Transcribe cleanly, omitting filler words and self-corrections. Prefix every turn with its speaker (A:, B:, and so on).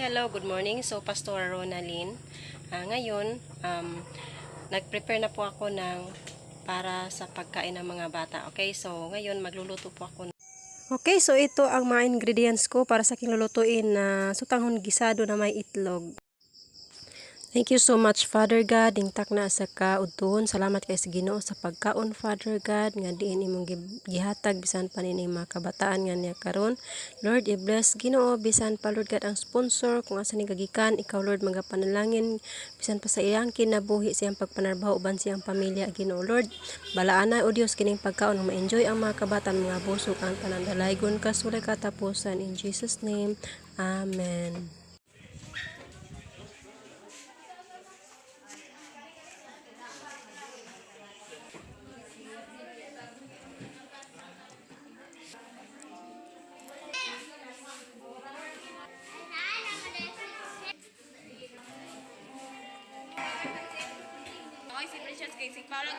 A: hello, good morning. So, Pastor Ronalyn. Ngayon, nag-prepare na po ako para sa pagkain ng mga bata. Okay, so ngayon magluluto po ako. Okay, so ito ang mga ingredients ko para sa aking lulutuin na sutanghon gisado na may itlog. Thank you so much, Father God, dingtak na sa kaudtuhon. Salamat kay sa Ginoo sa pagkaon, Father God, nga diin imong gihatag bisan pa nining mga kabataan nga niya karon. Lord, i-bless Ginoo bisan pa, Lord God, ang sponsor kung asa ni gagikan. Ikaw, Lord, magapanalangin bisan pa sa iyang kinabuhi, siyang pagpanarbaho uban siyang pamilya, Ginoo. Lord, balaan na o Dios kining pagkaon nga ma-enjoy ang mga kabataan, mga busog ang tanan. Dalaygon ka sulay katapusan, in Jesus name. Amen.
B: Okay, si Precious kay si parang